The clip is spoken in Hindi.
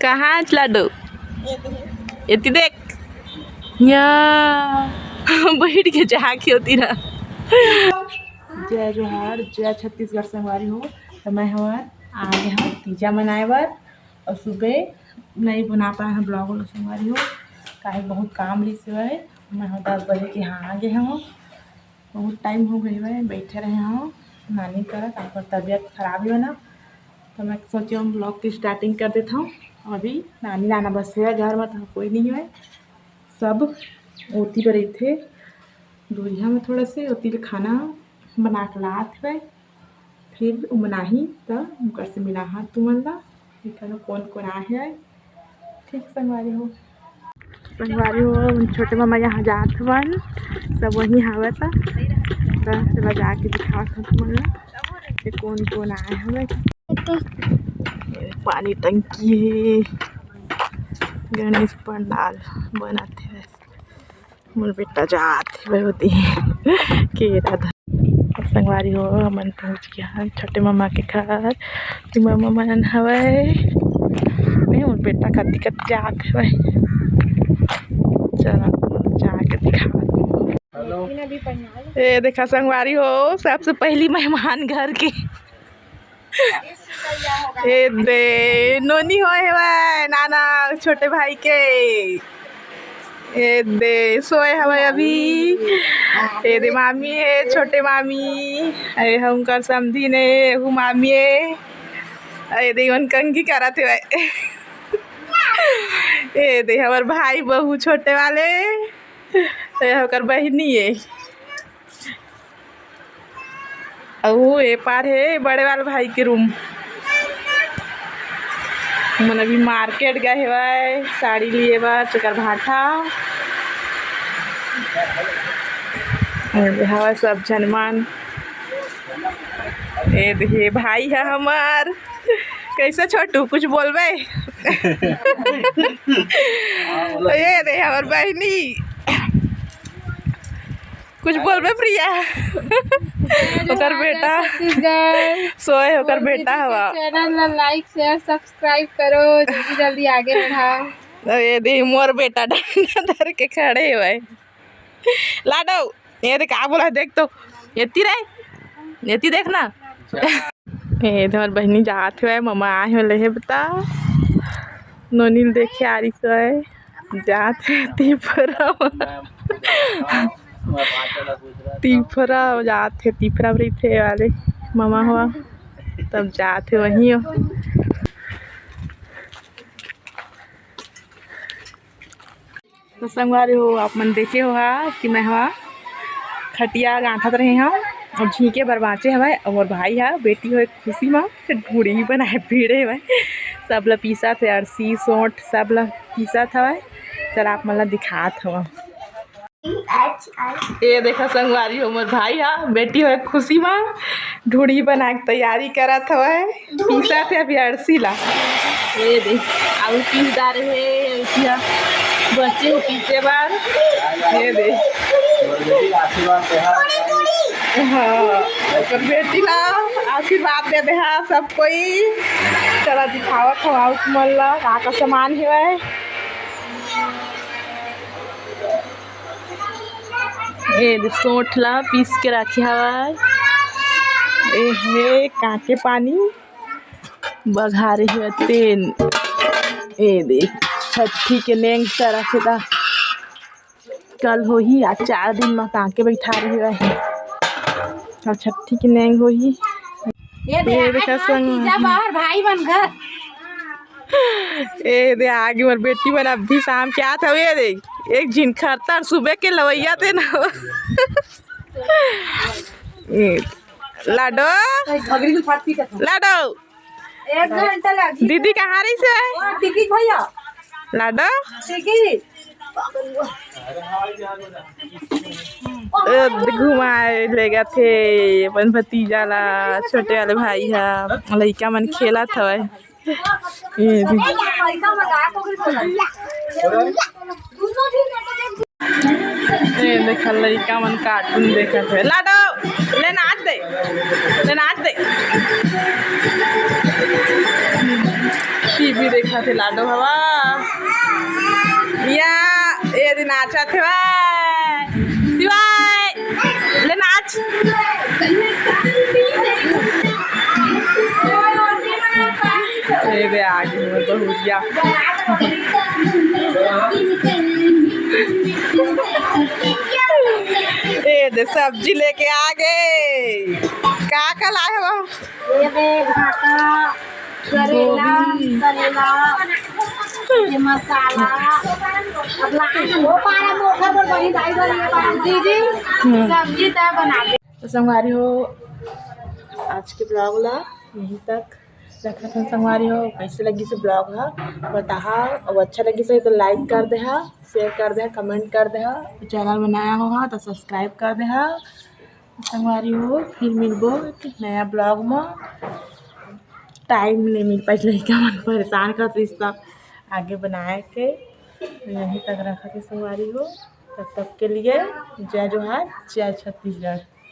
कहाँ लाडो ये देख या बैठ के जाके होती ना। जय जोहार जय छत्तीसगढ़ संगवारी हो। तो मैं हमार आगे हम पिज्जा बनाए बर और सुबह नहीं बना पाए हैं ब्लॉग वाला संगवारी हो काहे बहुत काम रही से है। मैं 10 बजे के यहाँ आ गए हूँ। बहुत टाइम हो गई है बैठे रहे हूँ नानी करत आपका तबीयत खराब ही हो ना। तो मैं सोची हम ब्लॉग की स्टार्टिंग कर देता हूँ। अभी नानी नाना बस है घर में तो कोई नहीं है सब ओती पर थे दूरिया में थोड़ा से ओती खाना बना के लात हुए फिर मनाही तो उनकर से मिला हाथ तुमन ला देखा कौन कौन आए है। ठीक संगवारी हो छोटे मामा यहाँ जात हवन सब वहीं हवे था चला जाके दिखा तुमन ला कौन कौन आए हवे। पानी टंकी है गणेश पंडाल बनाते हैं मोर बेटा जाते होती केरा संगवारी हो मन पहुँच गया छोटे मामा के घर। मामा मन हवे मोर बेटा कति कति जाग हवे चला जाके दिखा। ये देखा संगवारी हो सबसे पहली मेहमान घर के ए दे नोनी होए हवे नाना छोटे भाई के ए दे सोए हवे अभी। ए दे मामी है छोटे मामी ए हमकर समधी ने हु मामी है ए दे उन कंगी करत है। ए दे हमार भाई बहू छोटे वाले ए हकर बहनी है और ए पार है बड़े वाले भाई के रूम। मन अभी मार्केट गए हुए साड़ी लिए बार चकर भाटा हवा सब जनमान। ए देखिए भाई है हमार कैसे छोटू कुछ बोलबे। ये दे हमार बहनी कुछ बोलबे प्रिया ओकर बेटा सोए ओकर बेटा हवा चैनल ला लाइक शेयर सब्सक्राइब करो जल्दी जल्दी आगे बढ़ाओ। ये दे मोर बेटा डंडा धर के खड़े हुए लाडो ये देख का बोला देख तो येती रे येती देखना। ये धर बहनी जात हुए मामा आए हो ले बता नोनील देखे आ रही सोए जात है तीफरा जात है तीफरा भी थे वाले मामा हुआ तब जाते वहीं हो। तो संगवारी हो आप मन देखे हो कि मैं हवा खटिया गांठत रहे हैं और झीके बरबाचे हवा और भाई है बेटी हो खुशी में ढूढ़ी बनाए भीड़े हुए सब ला पीसा थे अरसी सोंठ सब ला पीसा था। चल आप मन ला दिखात हवा। ये देखा संगवारी हो मोर भाई है बेटी हो खुशी में ढूढ़ी बना के तैयारी करत हवे पीसा थे अभी अरसी ला। ये देख आउ पीस डाल रहे बच्चे हो पीछे बार ये दे हाँ बेटी ला आशीर्वाद दे दे हाँ सब कोई चला दिखावत हवा मन ला का सामान है। ये सोंठ ला पीस के रखे हवा ए काके पानी बघारे हुए तेल ए देख छठी के लेंग रखे था कल हो ही आज 4 दिन में काके बैठा रही है और छठी के लेंग हो ही ये देखा संग बाहर भाई बन घर ए दे आगे मोर बेटी बना अभी शाम के आत हवे देख एक झिन खरता सुबह के लवैया थे ना लाडो लाडो एक घंटा लगी दीदी कहाँ रही से टिकट भैया लाडो घुमाए लेगा थे अपन भतीजा ला छोटे वाले भाई है लड़का मन खेला था देखा लड़का मन कार्टून देखा थे लाडो ले नाच दे टीवी देखा थे लाडो हवा या ये दिन नाचा थे शिवाय ले नाच ये आगे में बहुरिया ये दे सब्जी लेके आ गए का लाए हो ये भाटा करेला करेला ये मसाला अब लाए वो पारा मोटा पर बनी दाई दीदी सब्जी तय बना दे। तो संगवारी हो आज के ब्लॉग ला यहीं तक रखा था। संगवारी हो कैसे लगी से ब्लॉग है बताहा और अच्छा लगी से तो लाइक कर दे शेयर कर दे कमेंट कर दे चैनल बनाया हो तो सब्सक्राइब कर दे संगवारी हो फिर मिलबो नया ब्लॉग में। टाइम नहीं मिल पाई लड़का मन परेशान कर रिश्ता आगे बनाए के यहीं तक रखा के संगवारी हो तब तक के लिए जय जोहार जय छत्तीसगढ़।